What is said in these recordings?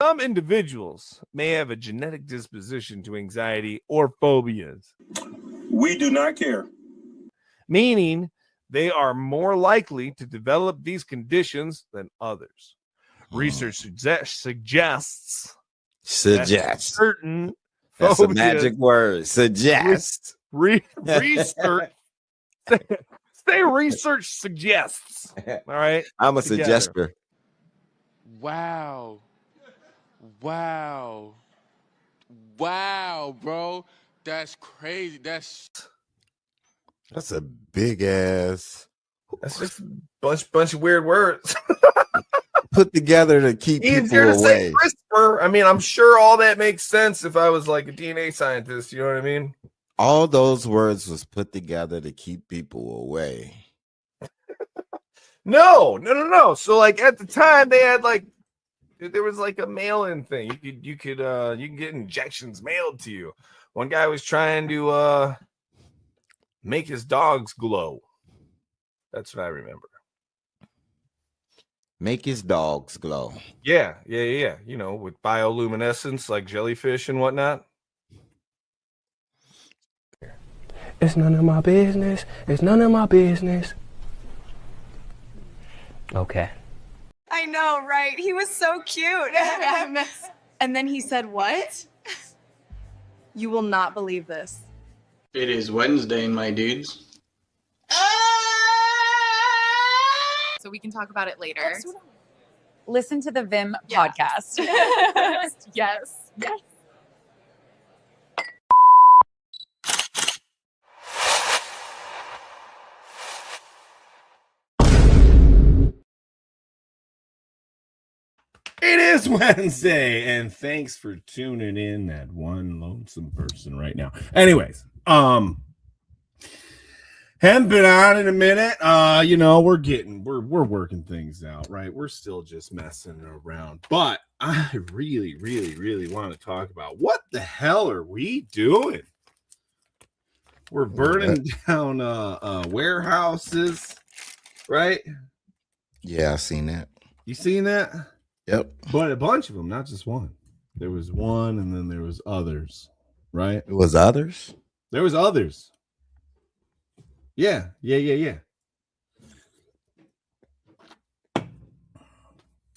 Some individuals may have a genetic disposition to anxiety or phobias. We do not care. Meaning they are more likely to develop these conditions than others. Research suggests certain that's phobias, a magic word. Suggest. Research. Say research suggests. All right. I'm a suggester. Wow, bro. That's crazy. That's a big ass. That's just a bunch of weird words put together to keep people away. CRISPR. I mean, I'm sure all that makes sense if I was like a DNA scientist. You know what I mean? All those words was put together to keep people away. No. So like at the time they had like there was like a mail-in thing. You can get injections mailed to you. One guy was trying to make his dogs glow. That's what I remember. Make his dogs glow. Yeah. You know, with bioluminescence like jellyfish and whatnot. It's none of my business. It's none of my business. Okay. I know, right? He was so cute. And then he said, what? You will not believe this. It is Wednesday, my dudes. So we can talk about it later. Listen to the Vim podcast. Yes. It is Wednesday, and thanks for tuning in, that one lonesome person right now. Anyways, haven't been on in a minute. You know, we're working things out, right? We're still just messing around, but I really want to talk about what the hell are we doing? We're burning down warehouses, right? Yeah, I seen that. You seen that? Yep. But a bunch of them, not just one. There was one, and then there was others, right? It was others? There was others. Yeah.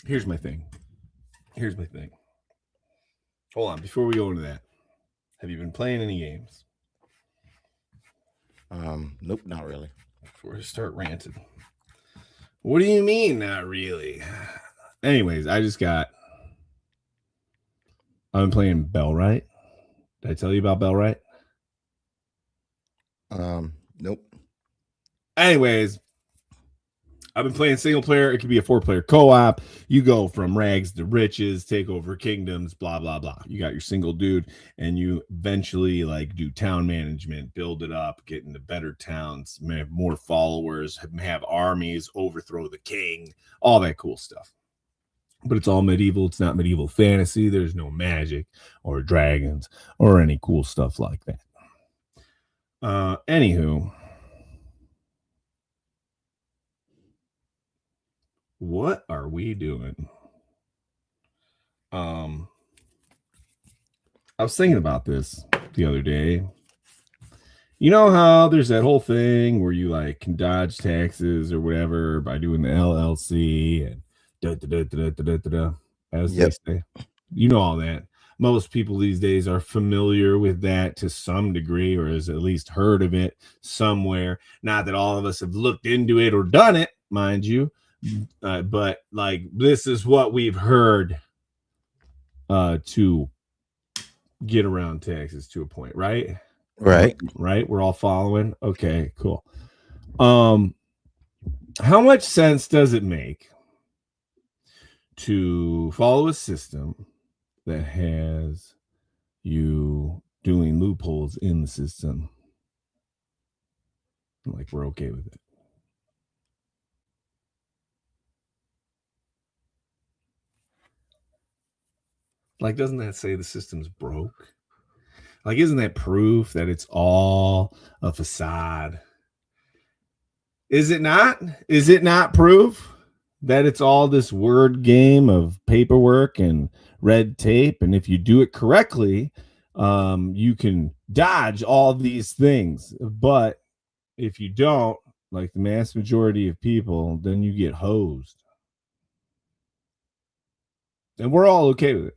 Here's my thing. Hold on, before we go into that, have you been playing any games? Nope, not really. Before I start ranting. What do you mean, not really? Anyways, I've been playing Bellwright. Did I tell you about Bellwright? Nope. Anyways, I've been playing single player. It could be a 4-player co-op. You go from rags to riches, take over kingdoms, blah, blah, blah. You got your single dude, and you eventually like do town management, build it up, get into better towns, have more followers, have armies, overthrow the king, all that cool stuff. But it's all medieval. It's not medieval fantasy. There's no magic or dragons or any cool stuff like that. Anywho, what are we doing? I was thinking about this the other day. You know how there's that whole thing where you like can dodge taxes or whatever by doing the LLC and as they say. You know all that. Most people these days are familiar with that to some degree, or has at least heard of it somewhere. Not that all of us have looked into it or done it, mind you, but like this is what we've heard to get around taxes to a point, right? Right. We're all following. Okay, cool. How much sense does it make to follow a system that has you doing loopholes in the system? Like, we're okay with it. Like, doesn't that say the system's broke? Like, isn't that proof that it's all a facade? Is it not? Is it not proof that it's all this word game of paperwork and red tape, and if you do it correctly, you can dodge all these things. But if you don't, like the mass majority of people, then you get hosed. And we're all okay with it.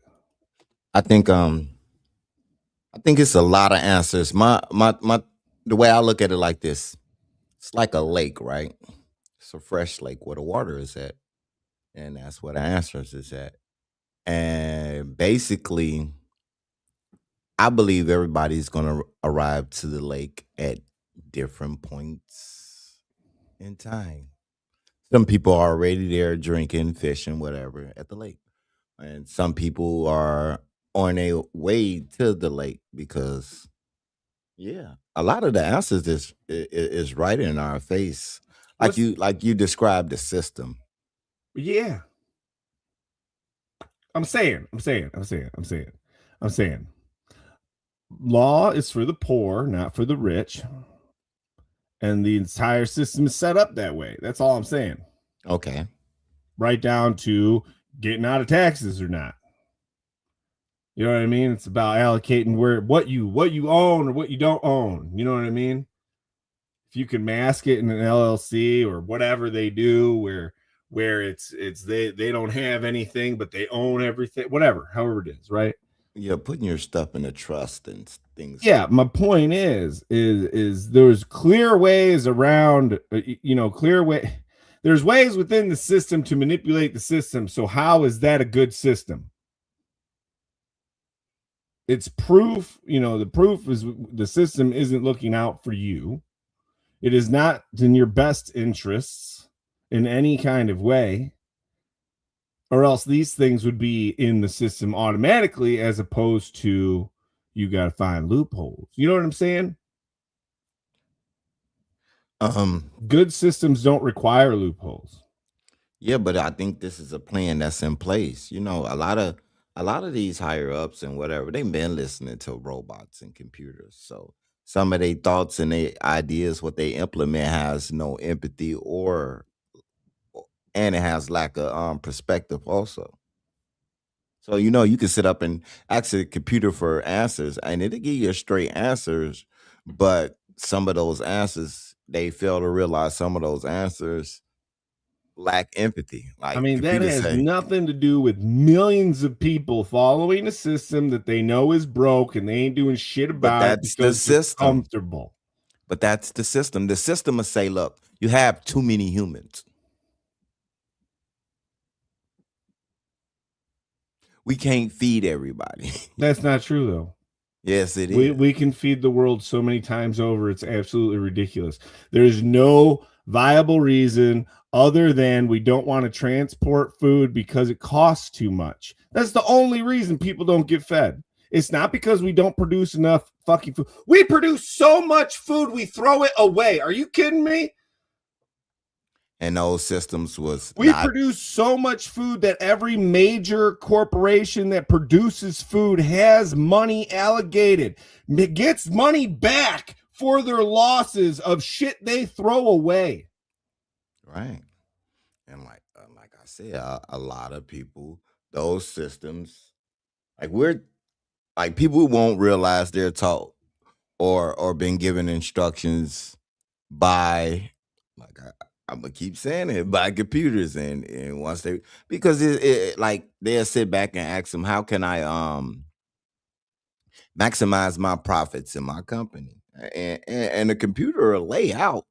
I think it's a lot of answers. My the way I look at it like this, it's like a lake, right? It's a fresh lake where the water is at. And that's where the answers is at. And basically, I believe everybody's gonna arrive to the lake at different points in time. Some people are already there drinking, fishing, whatever at the lake. And some people are on their way to the lake because yeah, a lot of the answers is right in our face. What's- Like you described the system. Yeah. I'm saying. Law is for the poor, not for the rich. And the entire system is set up that way. That's all I'm saying. Okay. Right down to getting out of taxes or not. You know what I mean? It's about allocating what you own or what you don't own. You know what I mean? If you can mask it in an LLC or whatever they do, where it's they don't have anything but they own everything, whatever, however it is, right? Yeah, putting your stuff in a trust and things. Yeah, my point is there's clear ways around, there's ways within the system to manipulate the system. So how is that a good system? It's proof, the proof is the system isn't looking out for you. It is not in your best interests in any kind of way, or else these things would be in the system automatically, as opposed to you got to find loopholes. You know what I'm saying? Good systems don't require loopholes. Yeah, but I think this is a plan that's in place. You know, a lot of these higher ups and whatever, they've been listening to robots and computers. So some of their thoughts and their ideas, what they implement, has no empathy and it has lack of perspective also. So you can sit up and ask a computer for answers, and it'll give you straight answers. But some of those answers, they fail to realize some of those answers lack empathy. Like I mean, that computers has say, nothing to do with millions of people following a system that they know is broke and they ain't doing shit but about it that's the because they're system. comfortable. But that's the system. The system will say, look, you have too many humans. We can't feed everybody. That's not true, though. Yes, it is. We can feed the world so many times over. It's absolutely ridiculous. There's no viable reason other than we don't want to transport food because it costs too much. That's the only reason people don't get fed. It's not because we don't produce enough fucking food. We produce so much food, we throw it away. Are you kidding me? And those systems was We produce so much food that every major corporation that produces food has money allocated. It gets money back for their losses of shit they throw away. right. And like I said, a lot of people, those systems, people who won't realize they're taught or been given instructions by, I'm gonna keep saying it, by computers, and once they, because it like they'll sit back and ask them, how can I maximize my profits in my company, and the computer will lay out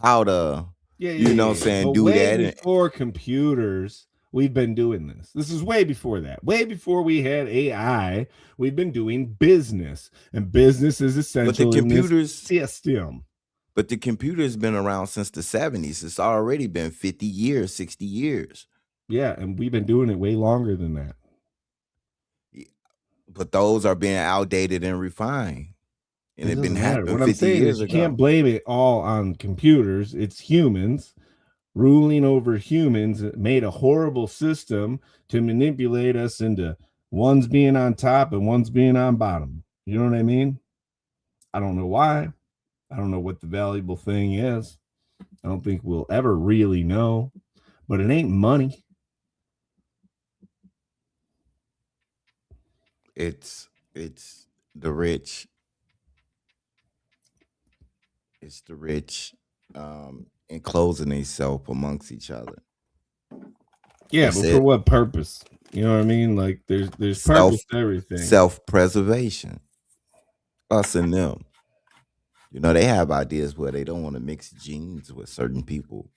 how to But do way that. before computers, we've been doing this. This is way before that. Way before we had AI, we've been doing business, and business is essential in this system. But the computer's been around since the 70s. It's already been 50 years, 60 years. Yeah, and we've been doing it way longer than that. But those are being outdated and refined. And it's been happening 50 years ago. You can't blame it all on computers. It's humans ruling over humans that made a horrible system to manipulate us into one's being on top and one's being on bottom. You know what I mean? I don't know why. I don't know what the valuable thing is. I don't think we'll ever really know. but it ain't money. It's the rich. It's the rich enclosing themselves amongst each other. Yeah, That's but it. for what purpose? You know what I mean? Like there's purpose to everything. Self-preservation. Us and them. You know, they have ideas where they don't want to mix genes with certain people.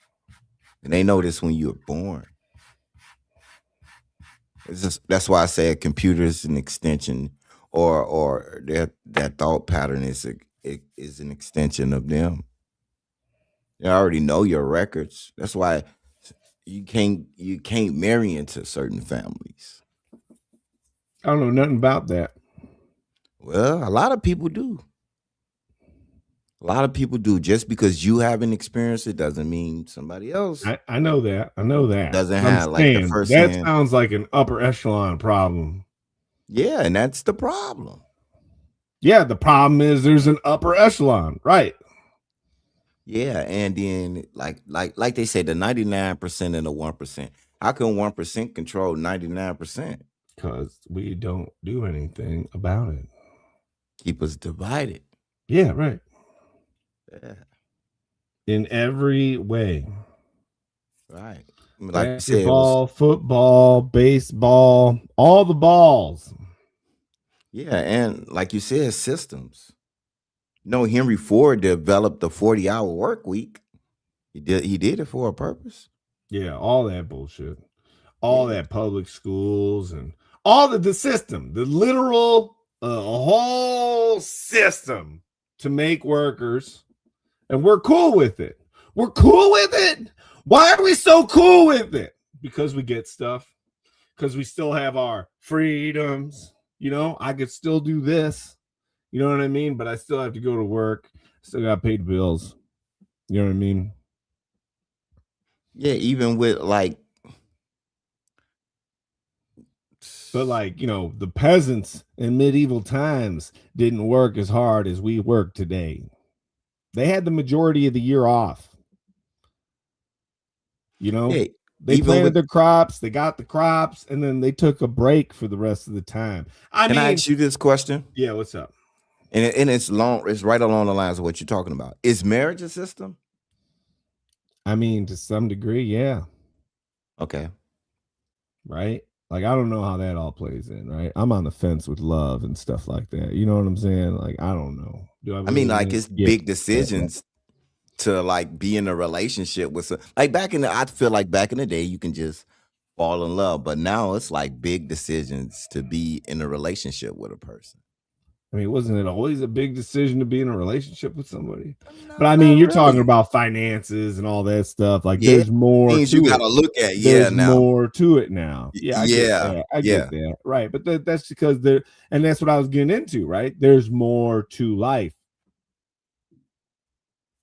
And they know this when you're born. It's just, that's why I say a computer is an extension, or that thought pattern is an extension of them. They already know your records. That's why you can't marry into certain families. I don't know nothing about that. Well, a lot of people do. A lot of people do. Just because you haven't experienced it doesn't mean somebody else I know that. I know that. doesn't I'm have like the saying, first that hand. sounds like an upper echelon problem. Yeah, and that's the problem. Yeah, the problem is there's an upper echelon, right? Yeah, and then like they say, the 99% and the 1%. How can 1% control 99%? Because we don't do anything about it. Keep us divided. Yeah, right. Yeah, In every way. right. I mean, like you said, Basketball, football, baseball, all the balls. yeah, and like you said, systems. No, Henry Ford developed the 40-hour work week. He did it for a purpose. Yeah, all that bullshit. All that public schools and all the system, the literal whole system to make workers, and we're cool with it. We're cool with it. Why are we so cool with it? Because we get stuff. Because we still have our freedoms. You know, I could still do this. You know what I mean? But I still have to go to work. Still got to pay the bills. You know what I mean? Yeah, even with like, but like, you know, the peasants in medieval times didn't work as hard as we work today. They had the majority of the year off. You know, yeah, they planted their crops, they got the crops, and then they took a break for the rest of the time. Can I ask you this question? Yeah, what's up? And it's right along the lines of what you're talking about. Is marriage a system? I mean, to some degree, yeah. Okay. Right? Like, I don't know how that all plays in, right? I'm on the fence with love and stuff like that. You know what I'm saying? Like, I don't know. I mean, like, it's big decisions to like be in a relationship with like I feel like back in the day you can just fall in love, but now it's like big decisions to be in a relationship with a person. I mean, wasn't it always a big decision to be in a relationship with somebody? But I mean, you're talking about finances and all that stuff. Like, there's more things to you it. gotta look at. There's now more to it now. Yeah, I get that. Right, but that's because and that's what I was getting into. Right, there's more to life.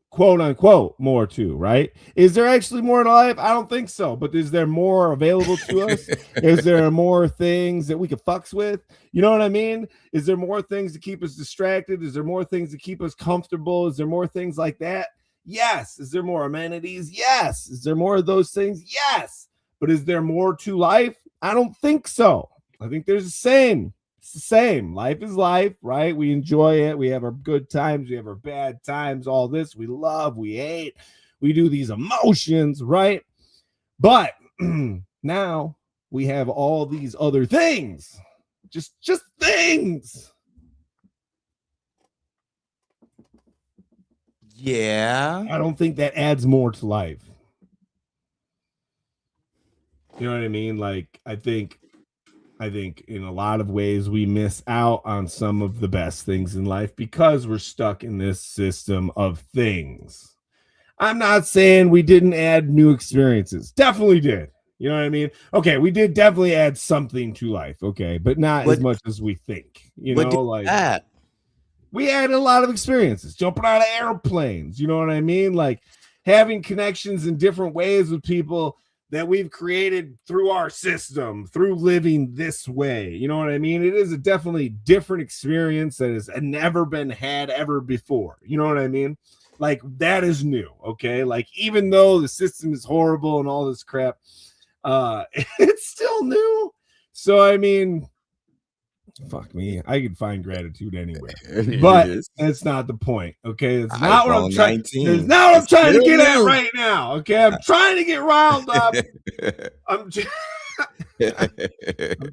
Quote unquote, more to, right? Is there actually more to life? I don't think so. But is there more available to us? Is there more things that we could fucks with? You know what I mean? Is there more things to keep us distracted? Is there more things to keep us comfortable? Is there more things like that? Yes. Is there more amenities? Yes. Is there more of those things? Yes. But is there more to life? I don't think so. I think there's the same. It's the same. Life is life, right? We enjoy it. We have our good times. We have our bad times. All this we love, we hate. We do these emotions, right? But now we have all these other things. Just things. Yeah. I don't think that adds more to life. You know what I mean? Like, I think in a lot of ways we miss out on some of the best things in life because we're stuck in this system of things. I'm not saying we didn't add new experiences. Definitely did. You know what I mean? Okay, we did definitely add something to life. Okay, but not as much as we think. You know, like we added a lot of experiences, jumping out of airplanes. You know what I mean? Like having connections in different ways with people that we've created through our system, through living this way. You know what I mean? It is a definitely different experience that has never been had ever before. You know what I mean? Like that is new. Okay. Like even though the system is horrible and all this crap, it's still new. So I mean, fuck me. I can find gratitude anywhere. But that's not the point. Okay. It's not what I'm trying. It's not what I'm trying to get at right now. Okay. I'm trying to get riled up. I'm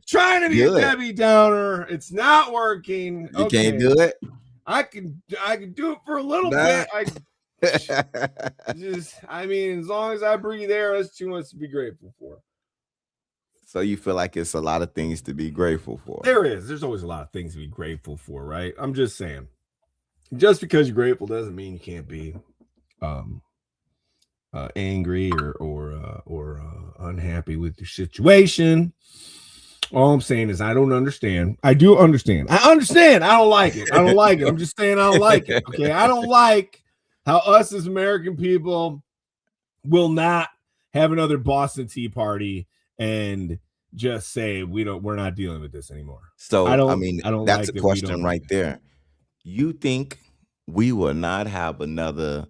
trying to be a Debbie Downer. It's not working. You can't do it. I can do it for a little bit. I mean, as long as I breathe air, that's too much to be grateful for. So you feel like it's a lot of things to be grateful for. There's always a lot of things to be grateful for, right? I'm just saying. Just because you're grateful doesn't mean you can't be angry or unhappy with your situation. All I'm saying is I don't understand. I do understand. I understand. I don't like it. I don't like it. I'm just saying I don't like it. Okay. I don't like how us as American people will not have another Boston Tea Party and just say we're not dealing with this anymore. So I don't that's like a question right there. You think we will not have another?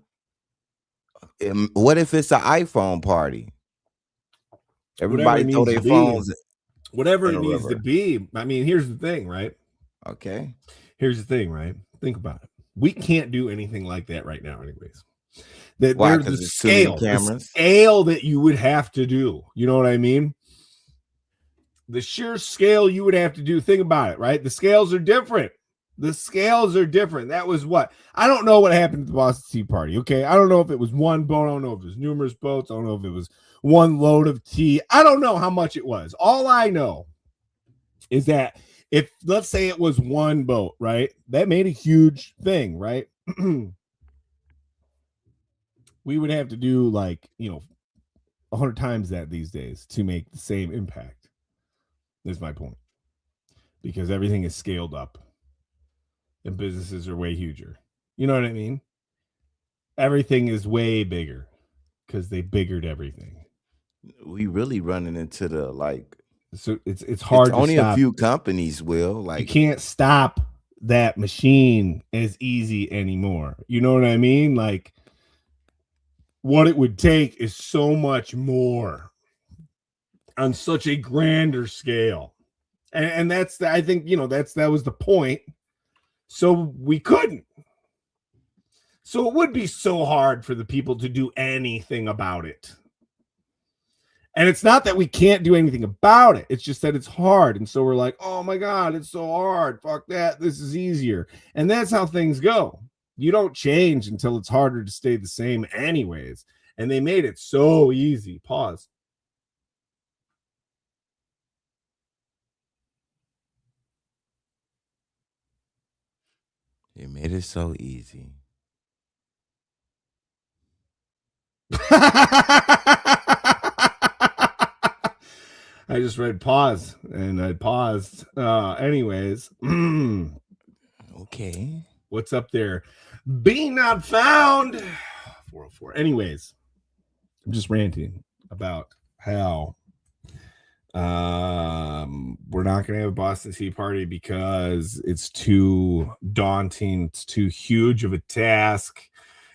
What if it's an iPhone party? Everybody throw their phones. Whatever it needs to be. I mean, here's the thing, right? Okay. Here's the thing, right? Think about it. We can't do anything like that right now, anyways. Why? There's the scale that you would have to do. You know what I mean? The sheer scale you would have to do. Think about it, right? The scales are different. That was what? I don't know what happened at the Boston Tea Party. Okay. I don't know if it was one boat. I don't know if it was numerous boats. I don't know if it was one load of tea. I don't know how much it was. All I know is that if, let's say it was one boat, right? That made a huge thing, right? We would have to do 100 times that these days to make the same impact. That's my point. Because everything is scaled up. And businesses are way huger. You know what I mean? Everything is way bigger because they biggered everything. We really running into the so it's hard to only stop. A few companies will you can't stop that machine as easy anymore. You know what I mean? Like what it would take is so much more on such a grander scale. And that's I think that was the point. So we couldn't. So it would be so hard for the people to do anything about it. And it's not that we can't do anything about it. It's just that it's hard. And so we're like, oh my God, it's so hard. Fuck that. This is easier. And that's how things go. You don't change until it's harder to stay the same anyways. And they made it so easy. Pause. They made it so easy. I just read pause and I paused. Anyways. Okay. What's up there? Being not found. 404. Anyways, I'm just ranting about how we're not going to have a Boston Tea Party because it's too daunting. It's too huge of a task.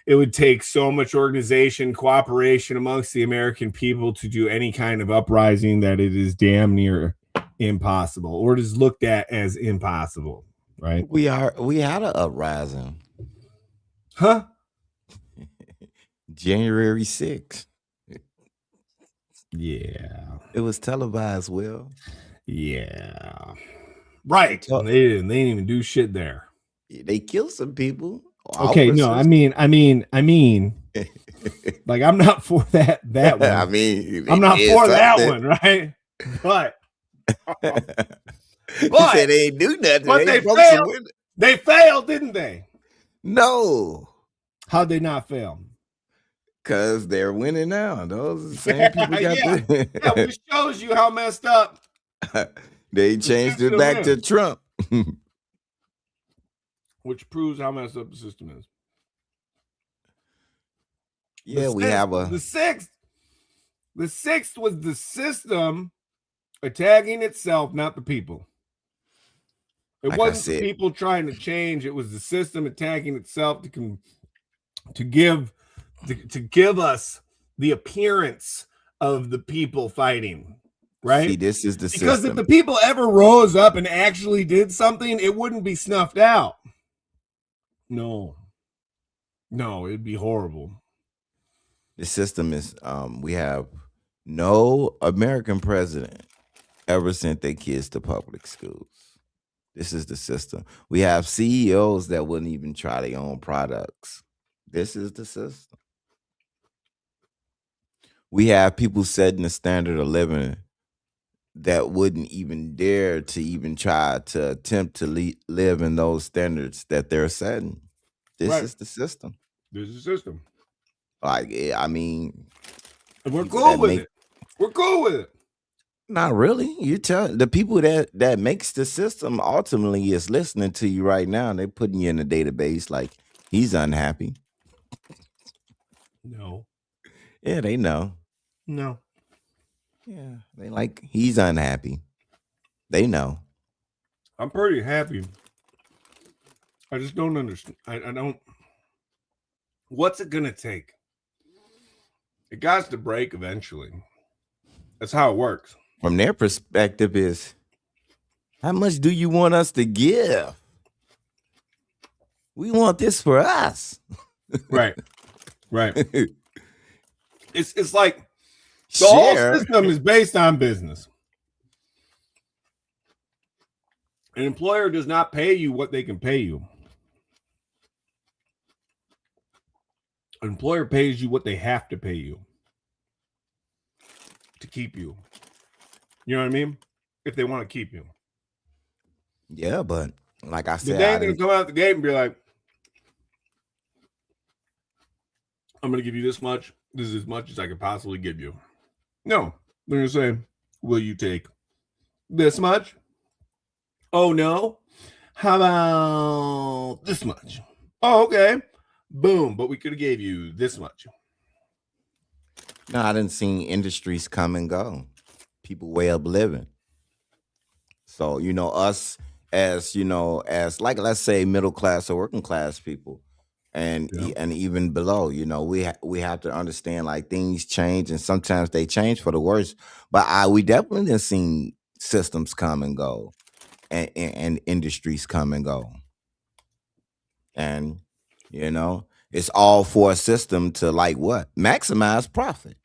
It would take so much organization, cooperation amongst the American people to do any kind of uprising that it is damn near impossible, or it is looked at as impossible, right? We had an uprising. Huh? January 6th. Yeah. It was televised, Will. Yeah. Right. They didn't even do shit there. They killed some people. Okay, no, I mean, like I'm not for that one. I mean, I'm not for that one, right? But said they ain't do nothing. But they failed. They failed, didn't they? No. How'd they not fail? Because they're winning now. Those are the same people got which shows you how messed up. They changed it back to Trump. Which proves how messed up the system is. Yeah, we have the sixth. The sixth was the system attacking itself, not the people. It wasn't the people trying to change. It was the system attacking itself to to give us the appearance of the people fighting, right? See, this is the because system. if the people ever rose up and actually did something, it wouldn't be snuffed out. No, it'd be horrible. The system is we have no American president ever sent their kids to public schools. This is the system. We have CEOs that wouldn't even try their own products. This is the system. We have people setting the standard of living that wouldn't even dare to even try to attempt to live in those standards that they're setting. This Right. is the system. This is the system. Like, I mean, And we're people cool that with make- it. We're cool with it. Not really. You tell the people that makes the system ultimately is listening to you right now. They're putting you in a database like he's unhappy. No. Yeah, they know. No. Yeah, they like he's unhappy. They know. I'm pretty happy. I just don't understand. I don't. What's it gonna take? It got to break eventually. That's how it works. From their perspective is, how much do you want us to give? We want this for us. Right. It's like the whole system is based on business. An employer does not pay you what they can pay you. An employer pays you what they have to pay you to keep you. You know what I mean? If they want to keep you. Yeah, but like I But said, they I ain't gonna didn't- come out the gate and be like, I'm gonna give you this much. This is as much as I could possibly give you. No, they're gonna say, will you take this much? Oh no. How about this much? Oh, okay. Boom. But we could have gave you this much. No, I didn't see industries come and go. People way up living. So, us as, as like, let's say middle class or working class people and and even below, we have to understand like things change and sometimes they change for the worse. But we definitely didn't seen systems come and go and industries come and go. And, it's all for a system to like what? Maximize profit.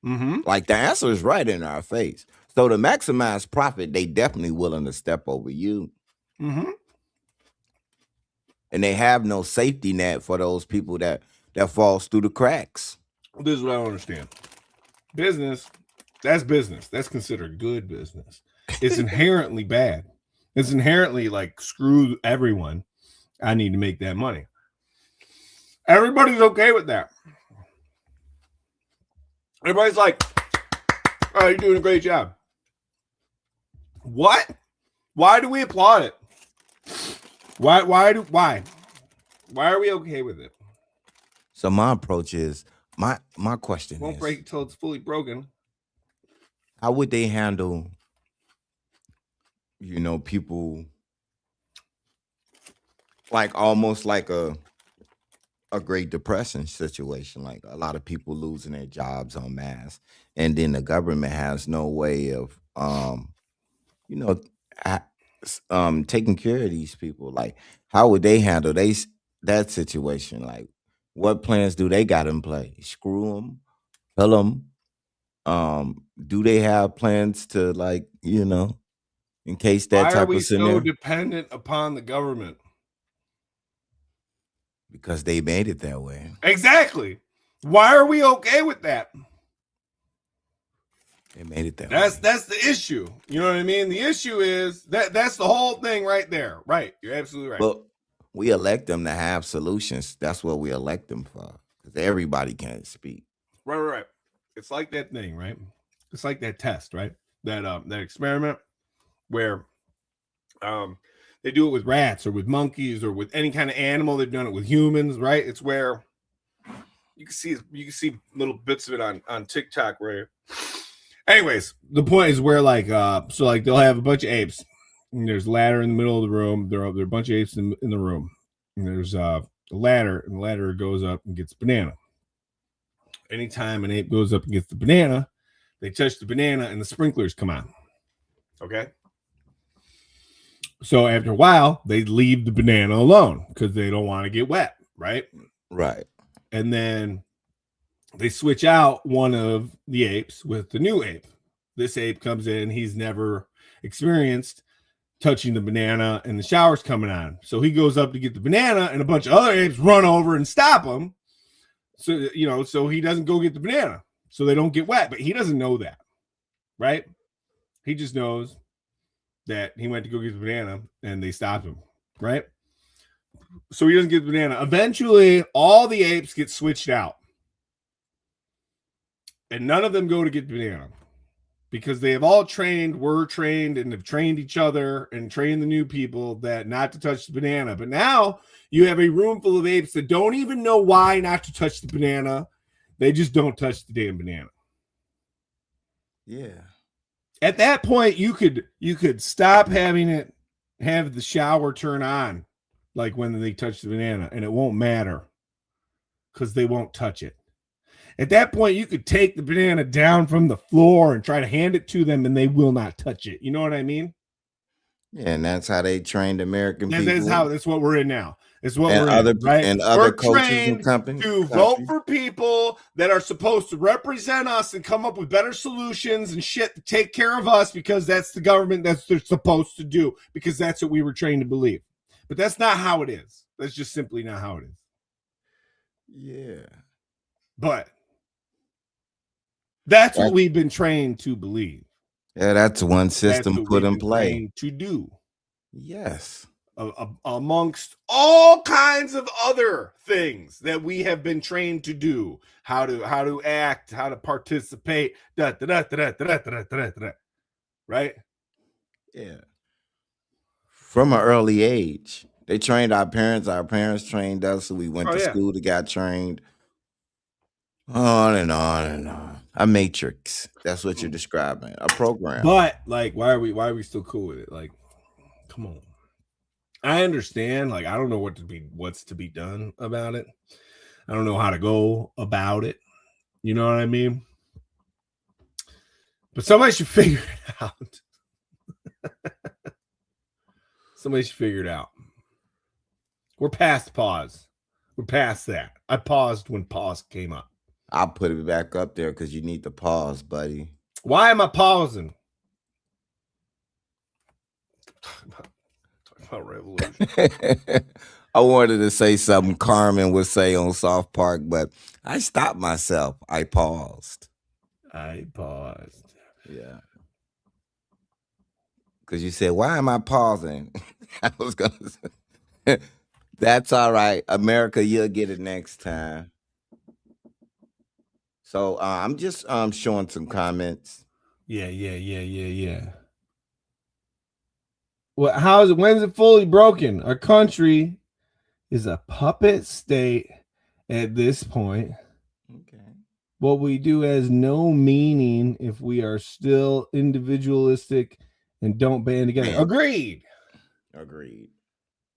Mm-hmm. Like the answer is right in our face. So to maximize profit, they definitely willing to step over you. Mm-hmm. And they have no safety net for those people that falls through the cracks. This is what I don't understand. Business, that's business. That's considered good business. It's inherently bad. It's inherently like screw everyone. I need to make that money. Everybody's okay with that. Everybody's like, oh, you're doing a great job. What? Why do we applaud it? Why are we okay with it? So my approach is my question Won't is, break until it's fully broken. how would they handle people like almost like a Great Depression situation, like a lot of people losing their jobs en masse, and then the government has no way of taking care of these people. Like, how would they handle that situation? Like, what plans do they got in play? Screw them, kill them. Do they have plans to in case that Why are type we of so scenario? dependent upon the government? Because they made it that way. Exactly. Why are we okay with that? They made it that way. That's the issue. You know what I mean? The issue is that's the whole thing right there. Right. You're absolutely right. But we elect them to have solutions. That's what we elect them for. Because everybody can't speak. Right. It's like that thing, right? It's like that test, right? That experiment where they do it with rats or with monkeys or with any kind of animal. They've done it with humans, right? It's where you can see little bits of it on TikTok where anyways, the point is where they'll have a bunch of apes and there's a ladder in the middle of the room. There are a bunch of apes in the room. And there's a the ladder, and the ladder goes up and gets a banana. Anytime an ape goes up and gets the banana, they touch the banana and the sprinklers come on. Okay. So after a while, they leave the banana alone because they don't want to get wet, right? Right. And then they switch out one of the apes with the new ape. This ape comes in, he's never experienced touching the banana and the shower's coming on. So he goes up to get the banana and a bunch of other apes run over and stop him. So, so he doesn't go get the banana. So they don't get wet, but he doesn't know that, right? He just knows that he went to go get the banana and they stopped him, right? So he doesn't get the banana. Eventually, all the apes get switched out. And none of them go to get the banana because they have all were trained, and have trained each other and trained the new people that not to touch the banana. But now you have a room full of apes that don't even know why not to touch the banana. They just don't touch the damn banana. Yeah. At that point, you could stop have the shower turn on, like when they touch the banana, and it won't matter because they won't touch it. At that point, you could take the banana down from the floor and try to hand it to them, and they will not touch it. You know what I mean? Yeah, and that's how they trained American people. That's what we're in now. It's what and we're other, in, right? And other we're coaches trained and companies to vote for people that are supposed to represent us and come up with better solutions and shit to take care of us, because that's the government that's they're supposed to do, because that's what we were trained to believe. But that's not how it is. That's just simply not how it is. Yeah. But that's what we've been trained to believe. Yeah, that's one system put in play to do. Yes. Amongst all kinds of other things that we have been trained to do, how to act, how to participate, right? Yeah. From an early age, they trained our parents trained us, so we went to school to get trained. On and on and on. A matrix. That's what you're describing. A program. But like, why are we still cool with it? Like, come on. I understand. Like, I don't know what's to be done about it. I don't know how to go about it. You know what I mean? But somebody should figure it out. Somebody should figure it out. We're past pause. We're past that. I paused when pause came up. I'll put it back up there because you need to pause, buddy. Why am I pausing? Revolution. I wanted to say something Carmen would say on South Park, but I stopped myself. I paused. Yeah. Because you said, why am I pausing? I was going to say, that's all right. America, you'll get it next time. So I'm just showing some comments. Yeah. Well, when's it fully broken? Our country is a puppet state at this point. Okay. What we do has no meaning if we are still individualistic and don't band together. Agreed.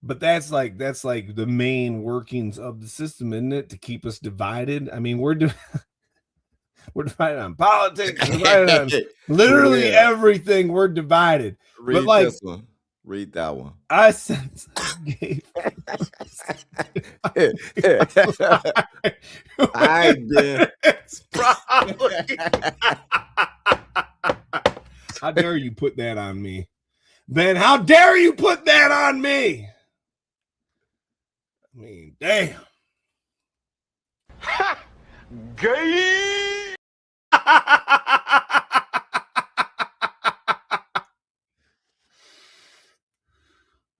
But that's like the main workings of the system, isn't it? To keep us divided. I mean, we're divided on politics. We're divided on literally everything. We're divided. Read this one. Read that one. I sense I did. It's probably. How dare you put that on me, Ben? How dare you put that on me? I mean, damn. Ha! Gay.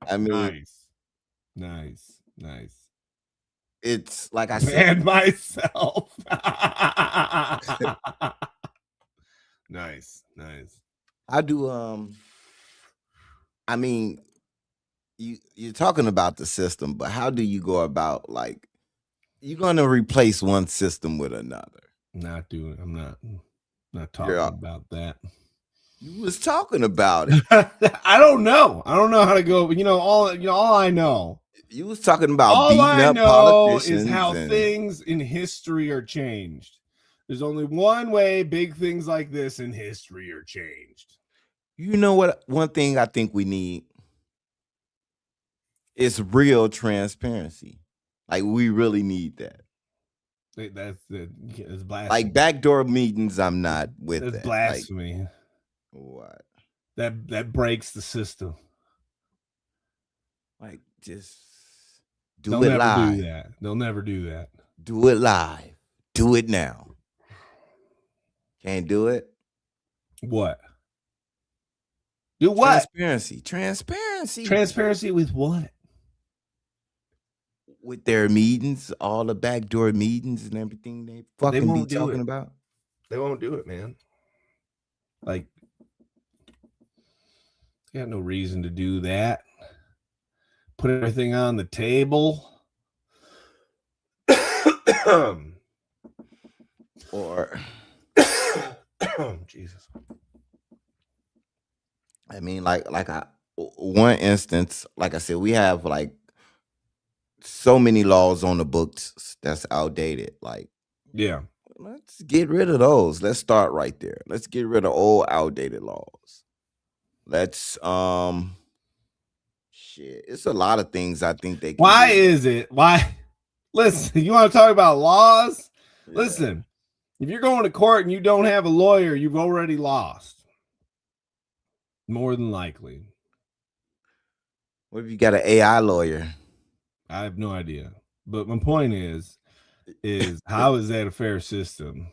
I mean, nice. It's like I said, and myself. Nice. I do. I mean, you're talking about the system, but how do you go about, like, you're going to replace one system with another? I'm not talking about that. You was talking about it. I don't know how to go, but all I know You was talking about All beating I up know politicians. is how and things in history are changed. There's only one way big things like this in history are changed. you know what? One thing I think we need is real transparency. Like we really need that. That's blasphemy. Like backdoor meetings, I'm not with That's that. blasphemy. Like, what? That breaks the system. Like just do They'll it never live. do that. They'll never do that. Do it live. Do it now. Can't do it. What? Do what? Transparency. Transparency with what? With their meetings, all the backdoor meetings and everything they fucking won't be do talking it. about. They won't do it, man. Like, you got no reason to do that. Put everything on the table. Or Jesus. I mean, one instance, like I said, we have like so many laws on the books that's outdated. Like, Yeah. let's get rid of those. Let's start right there. Let's get rid of old outdated laws. Let's shit. It's a lot of things I think they can Why do. is it? Why? Listen, you want to talk about laws? Yeah. Listen, if you're going to court and you don't have a lawyer, you've already lost. More than likely. What if you got an AI lawyer? I have no idea. But my point is how is that a fair system?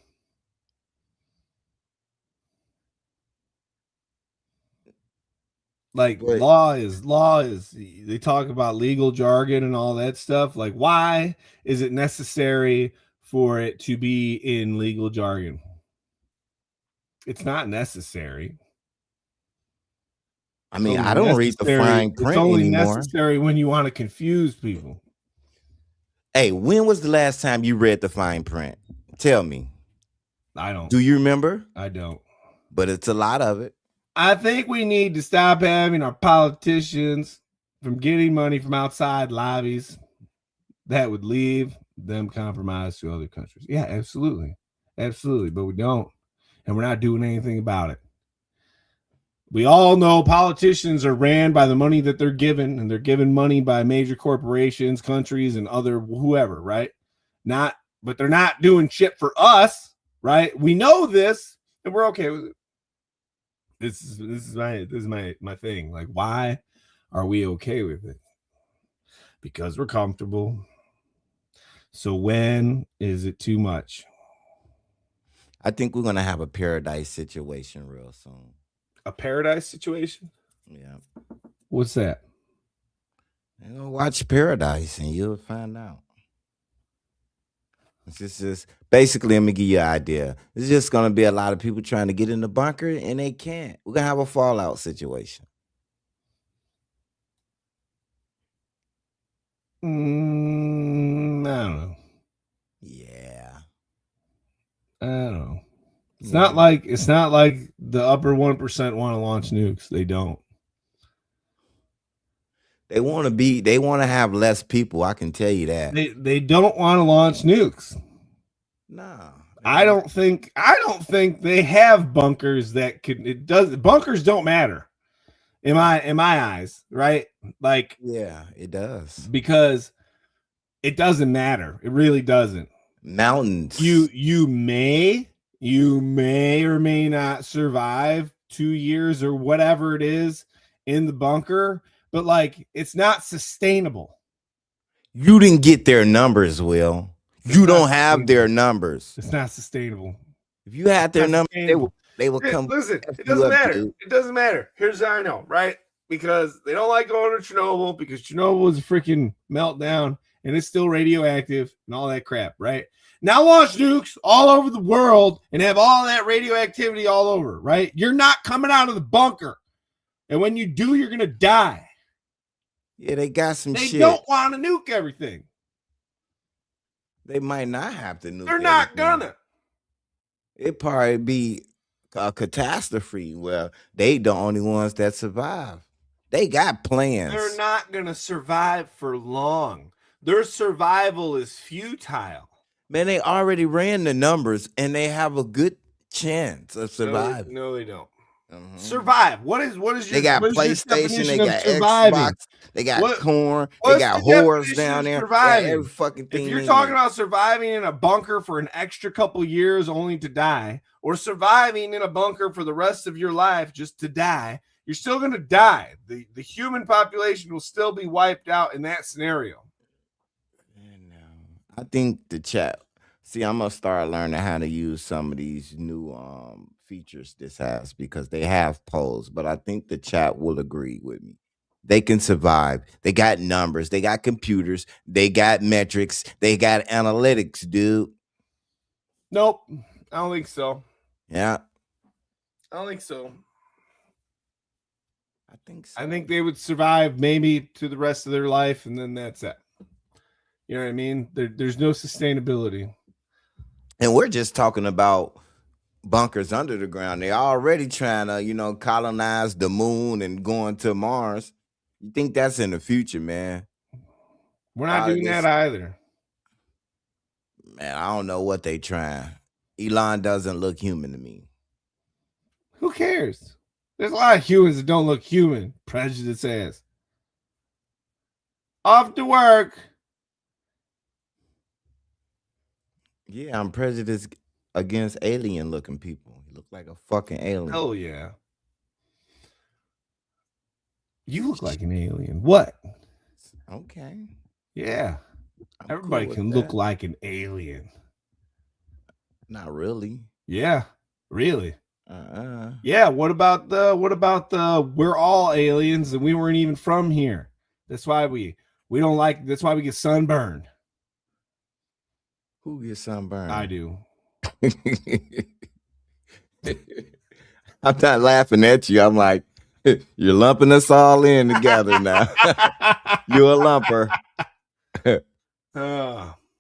Like But- law is they talk about legal jargon and all that stuff. Like, why is it necessary for it to be in legal jargon? It's not necessary. I mean, It's I don't read the fine It's print only anymore. necessary when you want to confuse people. Hey, when was the last time you read the fine print? Tell me. I don't. Do you remember? I don't. But it's a lot of it. I think we need to stop having our politicians from getting money from outside lobbies that would leave them compromised to other countries. Yeah, absolutely. Absolutely. But we don't. And we're not doing anything about it. We all know politicians are ran by the money that they're given, and they're given money by major corporations, countries, and other whoever, right? But they're not doing shit for us, right? We know this, and we're okay with it. This is my thing. Like, why are we okay with it? Because we're comfortable. So when is it too much? I think we're gonna have a paradise situation real soon. A paradise situation? Yeah. What's that? You're gonna watch Paradise and you'll find out. It's just basically, let me give you an idea. It's just gonna be a lot of people trying to get in the bunker and they can't. We're gonna have a fallout situation. I don't know. Yeah. I don't know. It's not like the upper 1% want to launch nukes. They don't. They want to have less people. I can tell you that. They don't want to launch nukes. Nah. I don't think they have bunkers that could. Bunkers don't matter in my eyes, right? Like, yeah, it does. Because it doesn't matter. It really doesn't. Mountains. You may or may not survive 2 years or whatever it is in the bunker, but like, it's not sustainable. You didn't get their numbers, Will. You don't have their numbers. It's not sustainable. If you had their numbers, they will come. Listen, it doesn't matter. It doesn't matter. Here's how I know, right? Because they don't like going to Chernobyl because Chernobyl was a freaking meltdown and it's still radioactive and all that crap, right? Now launch nukes all over the world and have all that radioactivity all over, right? You're not coming out of the bunker. And when you do, you're going to die. Yeah, they got some shit. They don't want to nuke everything. They might not have to nuke. They're not gonna. It'd probably be a catastrophe where they the only ones that survive. They got plans. They're not going to survive for long. Their survival is futile. Man, they already ran the numbers and they have a good chance of surviving. No, they don't. Survive. What is your? They got PlayStation, they got Xbox, they got corn, they got whores down there. Surviving? Every fucking thing. If you're talking about surviving in a bunker for an extra couple years only to die, or surviving in a bunker for the rest of your life just to die, you're still going to die. The human population will still be wiped out in that scenario. I think the chat. See, I'm gonna start learning how to use some of these new features this has because they have polls, but I think the chat will agree with me. They can survive. They got numbers, they got computers, they got metrics, they got analytics, dude. Nope, I don't think so. Yeah. I don't think so. I think so. I think they would survive maybe to the rest of their life, and then that's it. You know what I mean? There's no sustainability. And we're just talking about bunkers under the ground. They're already trying to, colonize the moon and going to Mars. You think that's in the future, man? We're not doing that either. Man, I don't know what they trying. Elon doesn't look human to me. Who cares? There's a lot of humans that don't look human. Prejudice ass. Off to work. Yeah, I'm prejudiced against alien looking people. He look like a fucking alien. Hell yeah. You look like an alien. What? Okay. Yeah. Everybody can look like an alien. Not really. Yeah. Really. Yeah. What about the we're all aliens and we weren't even from here. That's why we don't like, that's why we get sunburned. Who gets sunburned? I do. I'm not laughing at you. I'm like, you're lumping us all in together now. You're a lumper.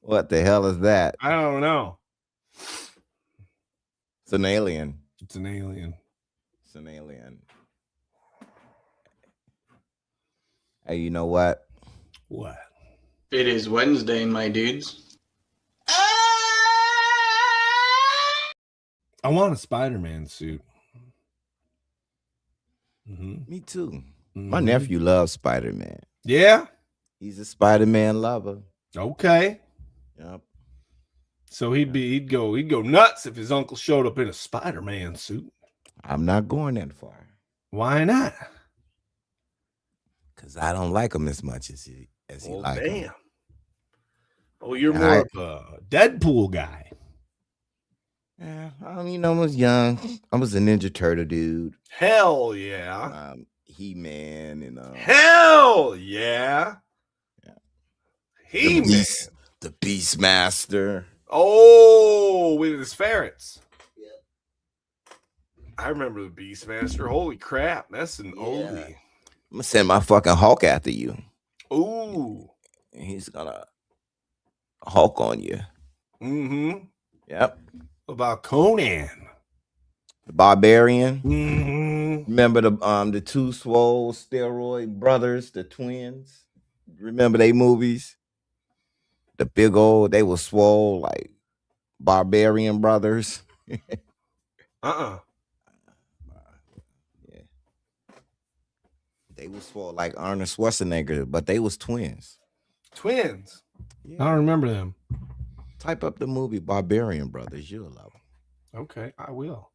What the hell is that? I don't know. It's an alien. It's an alien. It's an alien. Hey, you know what? What? It is Wednesday, my dudes. I want a Spider-Man suit. Me too. My nephew loves Spider-Man. Yeah? He's a Spider-Man lover. Okay. Yep. So he'd go nuts if his uncle showed up in a Spider-Man suit. I'm not going that far. Why not? Because I don't like him as much as he likes him. Oh, you're more of a Deadpool guy. Yeah, I was young. I was a Ninja Turtle dude. Hell yeah. He-Man and hell yeah. He-Man. The Beastmaster. Oh, with his ferrets. Yeah. I remember the Beastmaster. Holy crap, that's an oldie. I'm gonna send my fucking Hulk after you. Ooh. He's gonna Hulk on you. Mm-hmm. Yep. About Conan. The Barbarian. Mm-hmm. Remember the two swole steroid brothers, the twins? Remember they movies? The big old, they were swole like Barbarian brothers. Yeah. They was swole like Arnold Schwarzenegger, but they was twins. Twins? Yeah. I don't remember them. Type up the movie Barbarian Brothers. You'll love them. Okay, I will.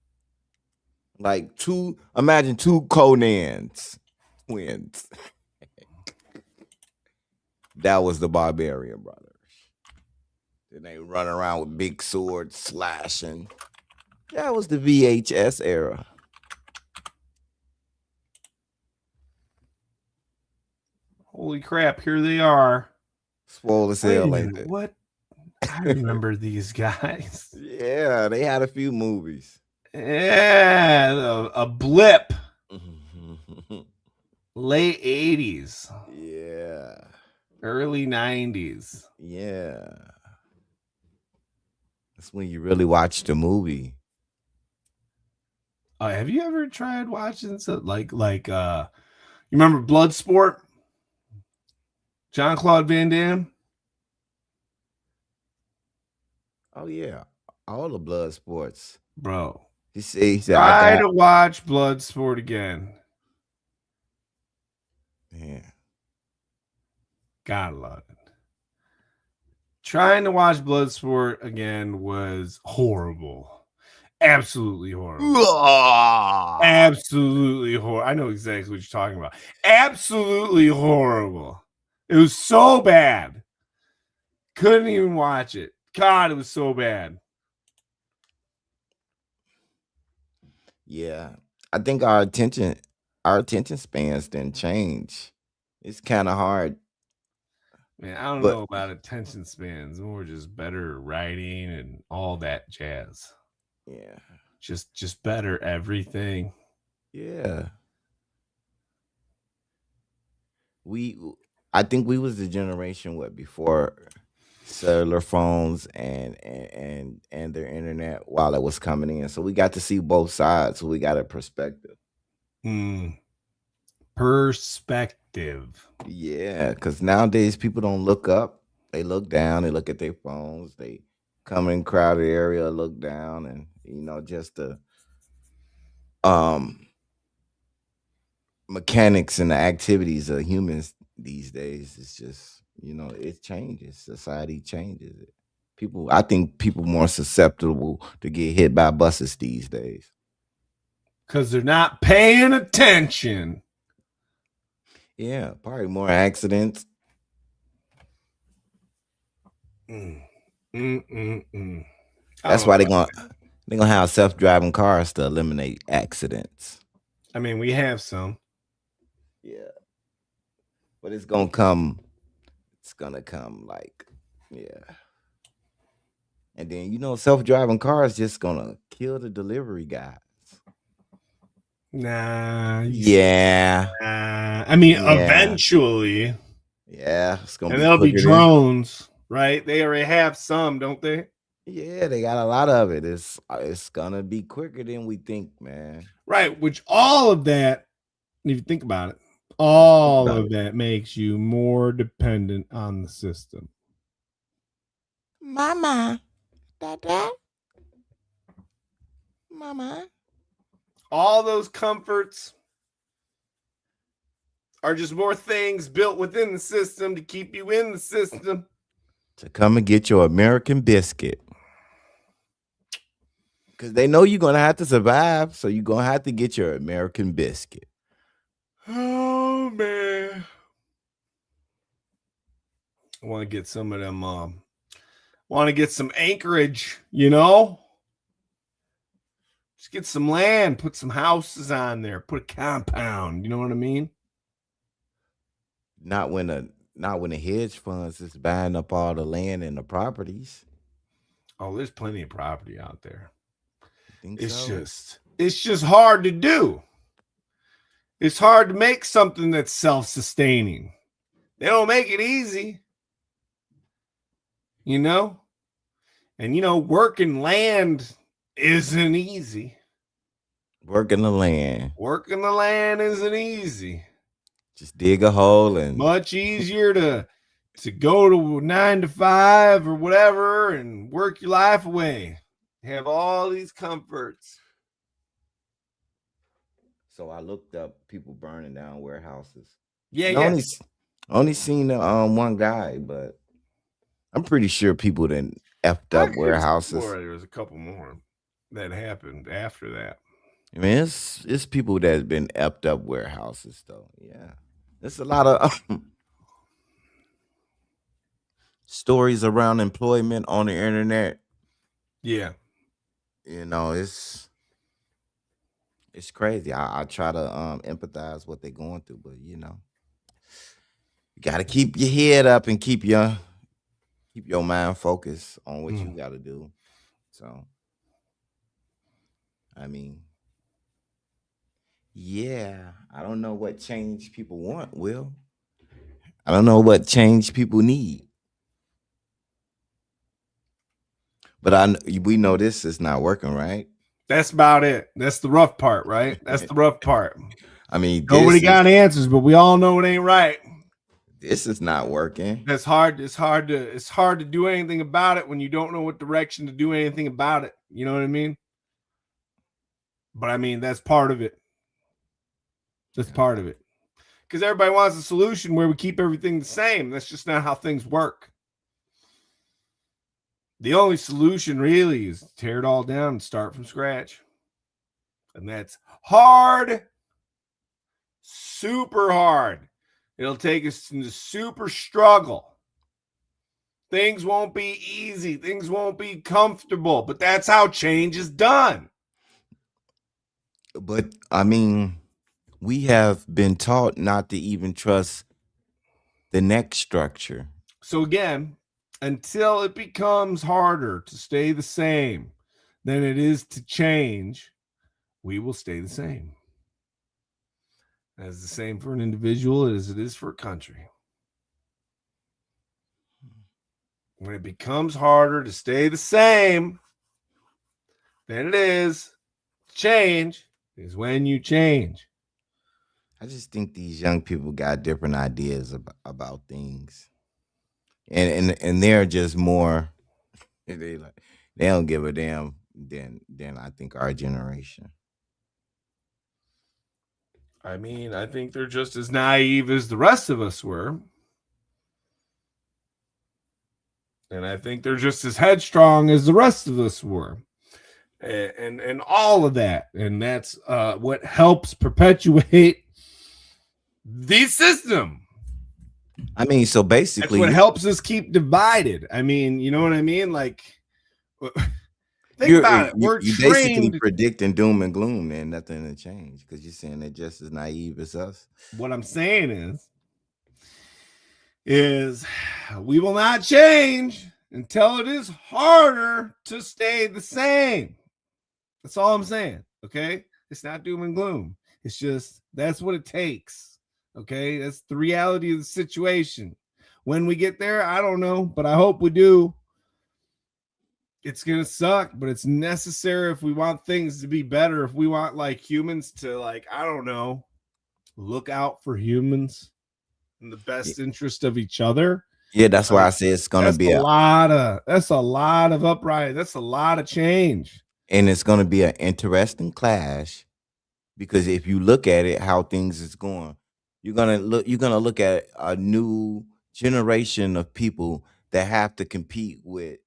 Like imagine two Conans, twins. That was the Barbarian Brothers. Then they run around with big swords slashing. That was the VHS era. Holy crap, here they are. Swole as hell, ain't it? What? I remember these guys. Yeah, they had a few movies. Yeah, a blip. Late 80s. Yeah. Early 90s. Yeah. That's when you really watch the movie. Have you ever tried watching like You remember Bloodsport? Jean-Claude Van Damme? Oh yeah, all the blood sports. Bro. He said, Try to watch Bloodsport again. Yeah. Gotta love it. Trying to watch Bloodsport again was horrible. Absolutely horrible. Absolutely horrible. I know exactly what you're talking about. Absolutely horrible. It was so bad. Couldn't even watch it. God, it was so bad. Yeah. I think our attention spans didn't change. It's kind of hard. Man, I don't But- know about attention spans. More just better writing and all that jazz. Yeah. Just better everything. Yeah. I think we was the generation before cellular phones and their internet while it was coming in. So we got to see both sides. So we got a perspective. Perspective. Yeah, because nowadays people don't look up. They look down, they look at their phones, they come in crowded area, look down, and just the mechanics and the activities of humans these days. It's just, it changes. Society changes it. I think people more susceptible to get hit by buses these days. Because they're not paying attention. Yeah, probably more accidents. That's why they're gonna have self-driving cars to eliminate accidents. I mean, we have some. Yeah. But it's gonna come like, yeah. And then self-driving cars just gonna kill the delivery guys. Nah. Yeah. I mean, eventually. Yeah, it's gonna and be. There'll be drones, right? They already have some, don't they? Yeah, they got a lot of it. It's gonna be quicker than we think, man. Right. Which all of that, if you think about it, all of that makes you more dependent on the system. Mama, Dada, Mama. All those comforts are just more things built within the system to keep you in the system. To come and get your American biscuit. Because they know you're going to have to survive, so you're going to have to get your American biscuit. Oh, man. I want to get some of them, want to get some acreage, Just get some land, put some houses on there, put a compound, you know what I mean? Not when the hedge funds is buying up all the land and the properties. Oh, there's plenty of property out there. It's just hard to do. It's hard to make something that's self-sustaining. They don't make it easy. And working land isn't easy. Working the land isn't easy. Just dig a hole and much easier to go to 9 to 5 or whatever and work your life away. Have all these comforts. So I looked up people burning down warehouses. Yeah. Only seen one guy, but I'm pretty sure people didn't effed up warehouses. There was a couple more that happened after that. I mean, it's people that's been effed up warehouses though. Yeah, there's a lot of stories around employment on the internet. Yeah, it's crazy. I try to empathize what they're going through, but you got to keep your head up and keep your mind focused on what you got to do. So, I mean, yeah, I don't know what change people want, Will. I don't know what change people need. But we know this is not working, right? That's about it. That's the rough part, right? That's the rough part. I mean, Nobody got answers, but we all know it ain't right. This is not working. That's hard. It's hard to do anything about it when you don't know what direction to do anything about it. You know what I mean? But I mean, that's part of it. That's part of it. Because everybody wants a solution where we keep everything the same. That's just not how things work. The only solution really is to tear it all down and start from scratch. And that's hard. Super hard. It'll take us into super struggle. Things won't be easy. Things won't be comfortable. But that's how change is done. But I mean, we have been taught not to even trust the next structure. So again, until it becomes harder to stay the same than it is to change, we will stay the same. As the same for an individual as it is for a country. When it becomes harder to stay the same than it is to change, is when you change. I just think these young people got different ideas about things, and they're just more. They don't give a damn than I think our generation. I mean, I think they're just as naive as the rest of us were. And I think they're just as headstrong as the rest of us were. And all of that. And that's what helps perpetuate the system. I mean, so basically, that's what helps us keep divided. I mean, you know what I mean? Like, think about it. We're you trained. Basically predicting doom and gloom and nothing to change because you're saying they're just as naive as us. What I'm saying is we will not change until it is harder to stay the same. That's all I'm saying. Okay. It's not doom and gloom. It's just, that's what it takes. Okay. That's the reality of the situation. When we get there, I don't know, but I hope we do. It's going to suck, but it's necessary if we want things to be better. If we want like humans to like, I don't know, look out for humans in the best interest of each other. Yeah, that's why I say it's going to be a lot of uprising. That's a lot of change. And it's going to be an interesting clash because if you look at it, how things is going, you're going to look at a new generation of people that have to compete with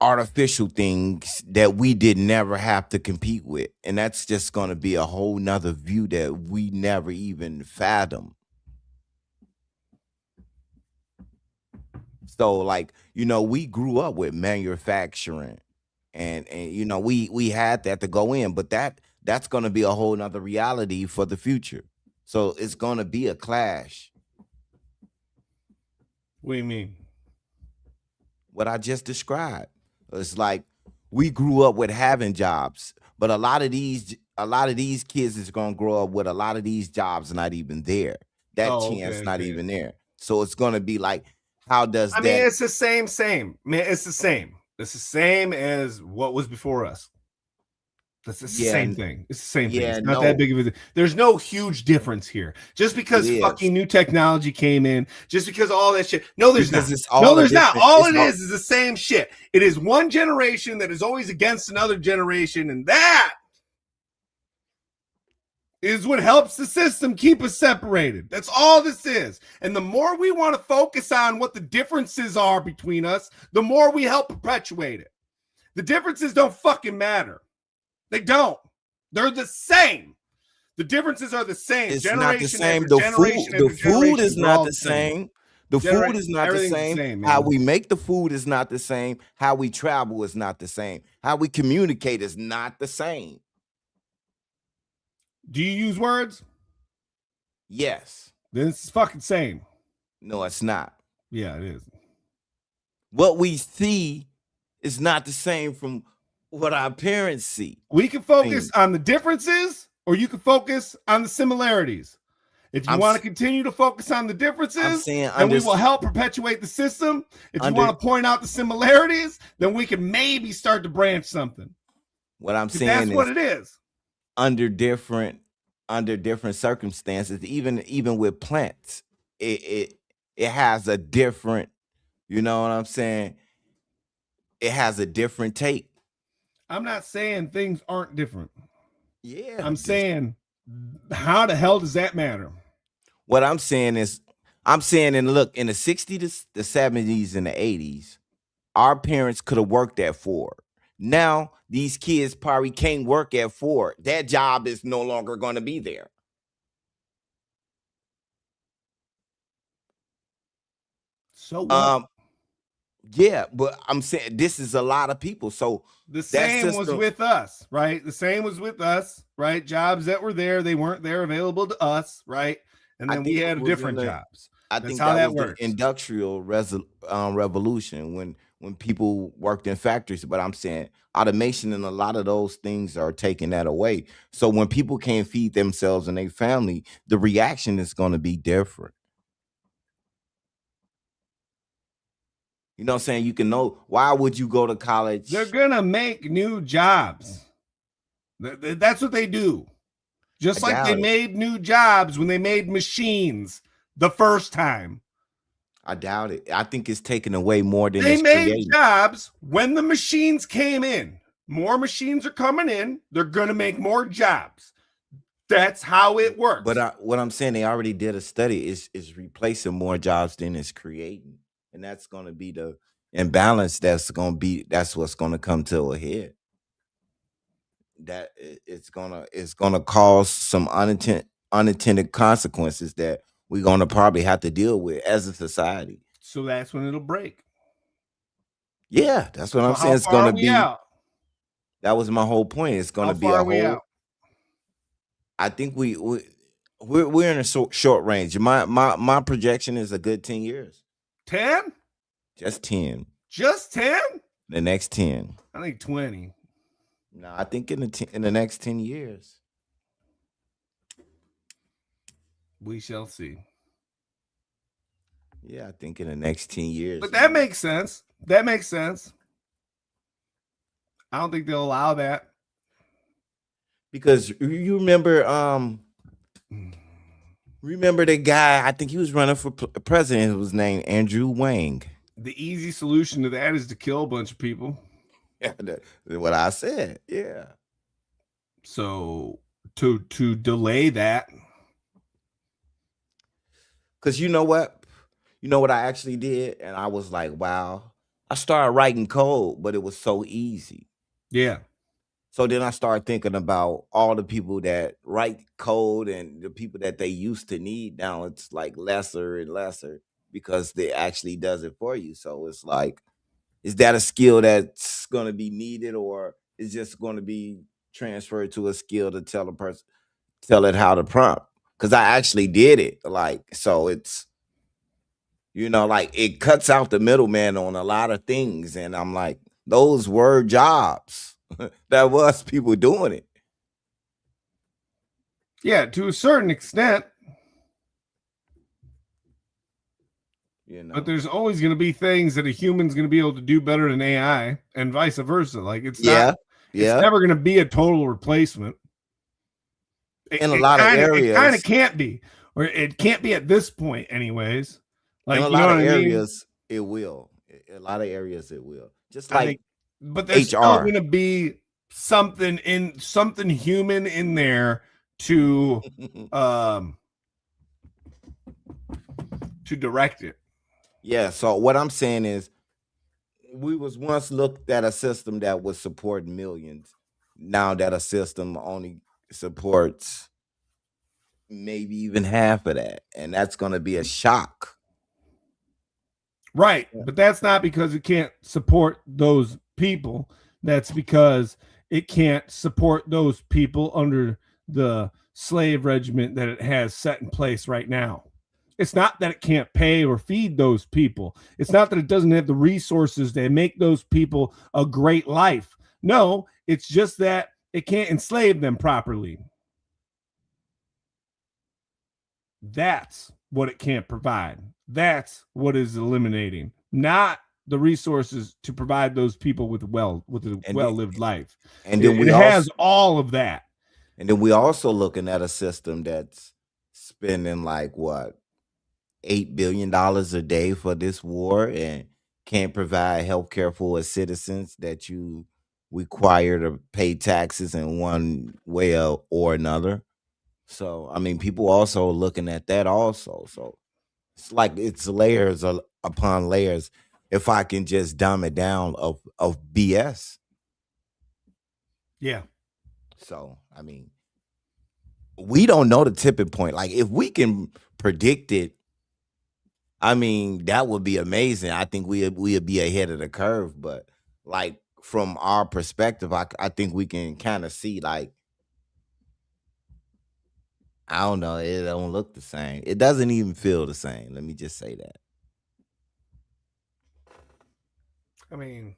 artificial things that we did never have to compete with. And that's just going to be a whole nother view that we never even fathomed. So like, you know, we grew up with manufacturing and you know, we had that to go in, but that's going to be a whole nother reality for the future. So it's going to be a clash. What do you mean? What I just described. It's like we grew up with having jobs, but a lot of these kids is going to grow up with a lot of these jobs not even there. That chance not even there. So it's going to be like, how does I mean, it's the same. Man, it's the same. It's the same as what was before us. That's the same thing. It's the same thing. It's not that big of a. There's no huge difference here. Just because fucking new technology came in, just because all that shit. No, there's not. No, there's not. All it is the same shit. It is one generation that is always against another generation, and that is what helps the system keep us separated. That's all this is. And the more we want to focus on what the differences are between us, the more we help perpetuate it. The differences don't fucking matter. They don't. They're the same. The differences are the same. It's not the same. The food is not the same. The food is not the same. How we make the food is not the same. How we travel is not the same. How we communicate is not the same. Do you use words? Yes. Then it's fucking same. No, it's not. Yeah, it is. What we see is not the same from what our parents see. We can focus on the differences or you can focus on the similarities. If you want to continue to focus on the differences, then we will help perpetuate the system. If you want to point out the similarities, then we can maybe start to branch something. What I'm saying that's what it is. under different circumstances, even with plants, it has a different, you know what I'm saying? It has a different take. I'm not saying things aren't different. Yeah. I'm saying, how the hell does that matter? What I'm saying is, and look, in the 60s, the 70s, and the 80s, our parents could have worked at Ford. Now, these kids probably can't work at Ford. That job is no longer going to be there. So what? Yeah, but I'm saying this is a lot of people. So the same was with us, right? The same was with us, right? Jobs that were there, they weren't there available to us, right? And then we had different jobs. I think how that was the industrial revolution when people worked in factories. But I'm saying automation and a lot of those things are taking that away. So when people can't feed themselves and their family, the reaction is going to be different. You know what I'm saying? You can know, why would you go to college? They're going to make new jobs. That's what they do. Just like they made new jobs when they made machines the first time. I doubt it. I think it's taken away more than they made jobs when the machines came in. More machines are coming in. They're going to make more jobs. That's how it works. But what I'm saying, they already did a study. Is replacing more jobs than it's creating. And that's going to be the imbalance. That's what's going to come to a head. That it's gonna cause some unintended consequences that we're gonna probably have to deal with as a society. So that's when it'll break. Yeah, that's what I'm saying. It's gonna be out? That was my whole point. It's gonna be a whole. Out? I think we're in a short range. My projection is a good 10 years. 10? Just 10. Just 10? The next 10. I think 20. No, I think in the next 10 years. We shall see. Yeah, I think in the next 10 years. But that makes sense. That makes sense. I don't think they'll allow that. Because you remember the guy, I think he was running for president, who was named Andrew Wang. The easy solution to that is to kill a bunch of people. Yeah, that's what I said. Yeah. So to delay that, because you know what I actually did, and I was like, wow. I started writing code, but it was so easy. Yeah. So then I started thinking about all the people that write code and the people that they used to need. Now it's like lesser and lesser because they actually does it for you. So it's like, is that a skill that's going to be needed, or is just going to be transferred to a skill to tell it how to prompt? Because I actually did it. Like, so it's, like it cuts out the middleman on a lot of things. And I'm like, those were jobs. That was people doing it. Yeah, to a certain extent. But there's always going to be things that a human's going to be able to do better than AI, and vice versa. Like it's never going to be a total replacement. In a lot of areas, it kind of can't be, or it can't be at this point, anyways. Like in a lot of areas, it will. A lot of areas, it will. Just like, but there's still going to be something human in there to direct it. Yeah, so what I'm saying is we was once looked at a system that would support millions. Now that a system only supports maybe even half of that. And that's going to be a shock. Right. But that's not because it can't support those people. That's because it can't support those people under the slave regiment that it has set in place right now. It's not that it can't pay or feed those people. It's not that it doesn't have the resources to make those people a great life. No, it's just that it can't enslave them properly. That's what it can't provide. That's what is eliminating, not the resources to provide those people with a well-lived life. And then it has all of that. And then we also looking at a system that's spending like what, $8 billion a day for this war and can't provide health care for its citizens that you require to pay taxes in one way or another. So I mean, people also looking at that also. So it's like it's layers upon layers. If I can just dumb it down of BS. Yeah. So I mean, we don't know the tipping point. Like if we can predict it, I mean, that would be amazing. I think we'd be ahead of the curve. But like from our perspective, I think we can kind of see like, I don't know, it don't look the same. It doesn't even feel the same. Let me just say that. I mean,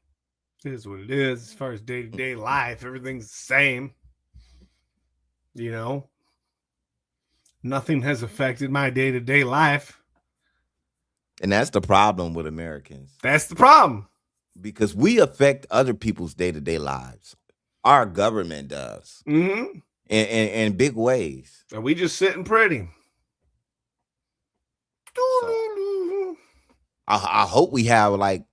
it is what it is as far as day-to-day life. Everything's the same. You know, nothing has affected my day-to-day life. And that's the problem with Americans. That's the problem. Because we affect other people's day-to-day lives. Our government does. Mm-hmm. In big ways. And we just sitting pretty. So, I hope we have like,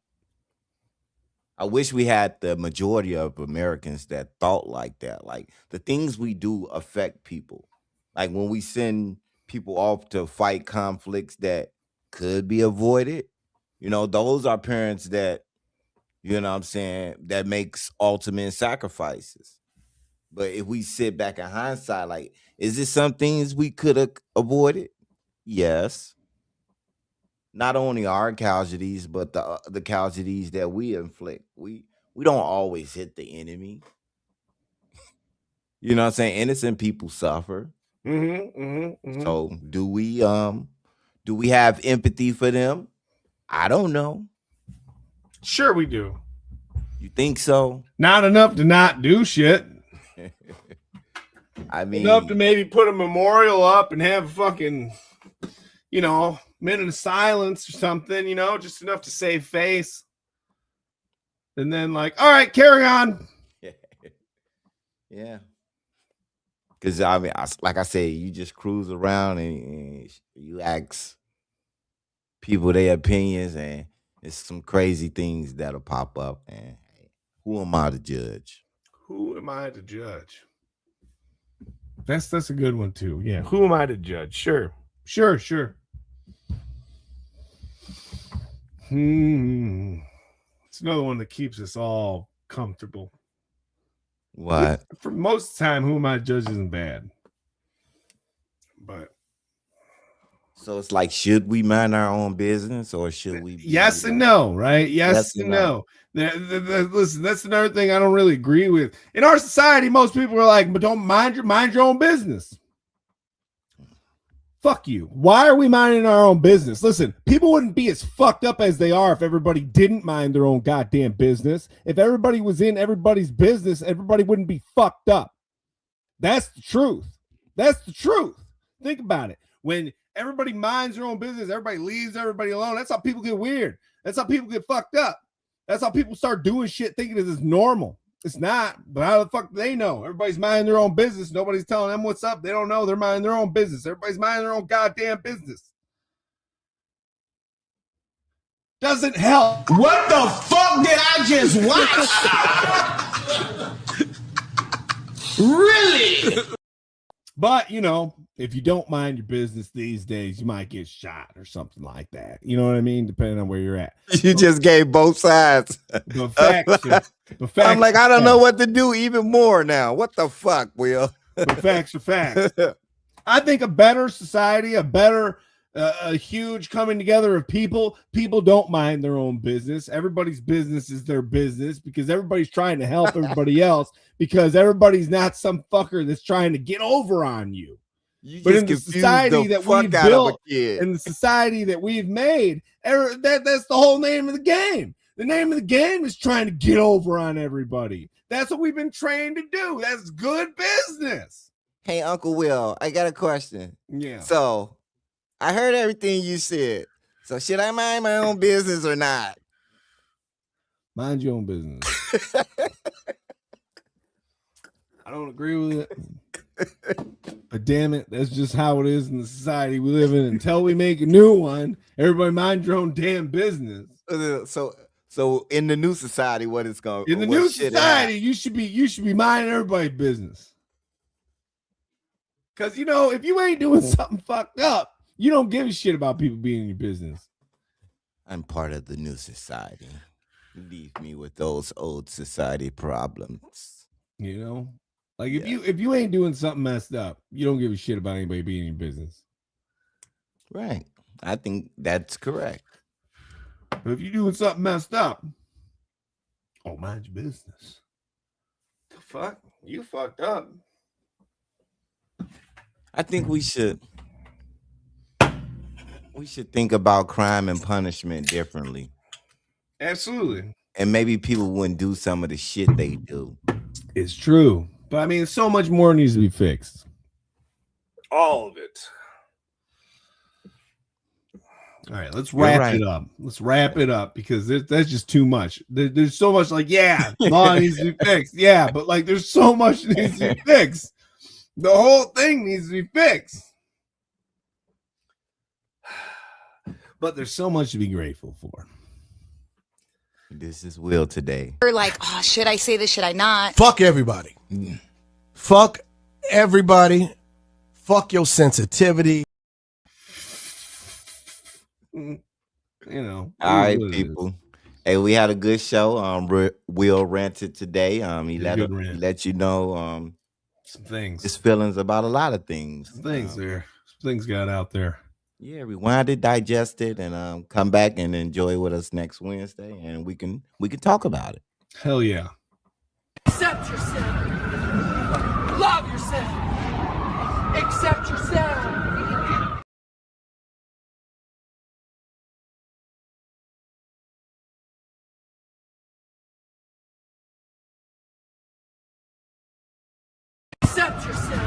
I wish we had the majority of Americans that thought like that. Like the things we do affect people. Like when we send people off to fight conflicts that could be avoided, you know, those are parents that, you know what I'm saying, that makes ultimate sacrifices. But if we sit back in hindsight, like, is it some things we could have avoided? Yes. Not only our casualties, but the casualties that we inflict. We don't always hit the enemy. You know what I'm saying? Innocent people suffer. So do we have empathy for them? I don't know. Sure we do. You think so? Not enough to not do shit. I mean, enough to maybe put a memorial up and have a fucking, you know, minute of silence or something, you know, just enough to save face. And then like, all right, carry on. Yeah. Because I mean, like I said, you just cruise around and you ask people their opinions, and it's some crazy things that'll pop up. And who am I to judge? Who am I to judge? That's a good one too. Yeah. Who am I to judge? Sure. It's another one that keeps us all comfortable. What? For most of the time, who am I to judge isn't bad. But so it's like, should we mind our own business or should we? Yes and no, right? Yes and no. Listen, that's another thing I don't really agree with. In our society, most people are like, but don't mind your own business. Fuck you. Why are we minding our own business? Listen, people wouldn't be as fucked up as they are if everybody didn't mind their own goddamn business. If everybody was in everybody's business, everybody wouldn't be fucked up. That's the truth. Think about it. When everybody minds their own business, everybody leaves everybody alone. That's how people get weird. That's how people get fucked up. That's how people start doing shit thinking it's normal. It's not, but how the fuck do they know? Everybody's minding their own business. Nobody's telling them what's up. They don't know. They're minding their own business. Everybody's minding their own goddamn business. Doesn't help. What the fuck did I just watch? Really? But, you know, if you don't mind your business these days, you might get shot or something like that. You know what I mean? Depending on where you're at. You just gave both sides. The facts I'm like, I don't know what to do even more now. What the fuck, Will? But facts are facts. I think a better society, a huge coming together of people don't mind their own business. Everybody's business is their business because everybody's trying to help everybody else because everybody's not some fucker that's trying to get over on you. But in the society that we've built, in the society that we've made, that's the whole name of the game. The name of the game is trying to get over on everybody. That's what we've been trained to do. That's good business. Hey, Uncle Will, I got a question. Yeah. So I heard everything you said. So should I mind my own business or not? Mind your own business. I don't agree with it. But damn it, that's just how it is in the society we live in. Until we make a new one, everybody mind your own damn business. So in the new society, what is going In the new society, you should be minding everybody's business. Because if you ain't doing something fucked up, you don't give a shit about people being in your business. I'm part of the new society. Leave me with those old society problems. Like if you ain't doing something messed up, you don't give a shit about anybody being in your business. Right. I think that's correct. But if you're doing something messed up, mind your business. The fuck? You fucked up. I think we should think about crime and punishment differently. Absolutely. And maybe people wouldn't do some of the shit they do. It's true. But I mean, so much more needs to be fixed. All of it. All right, let's wrap it up. Let's wrap it up because that's just too much. There's so much law needs to be fixed. Yeah, but there's so much that needs to be fixed. The whole thing needs to be fixed. But there's so much to be grateful for. This is Will today. We're like, oh, should I say this? Should I not? Fuck everybody. Fuck everybody. Fuck your sensitivity. All right, people. Hey, we had a good show. Will ranted today. He let you know some things. His feelings about a lot of things. Some things there. Some things got out there. Yeah, rewind it, digest it, and come back and enjoy with us next Wednesday, and we can talk about it. Hell yeah. Accept yourself. Love yourself. Accept yourself. Accept yourself.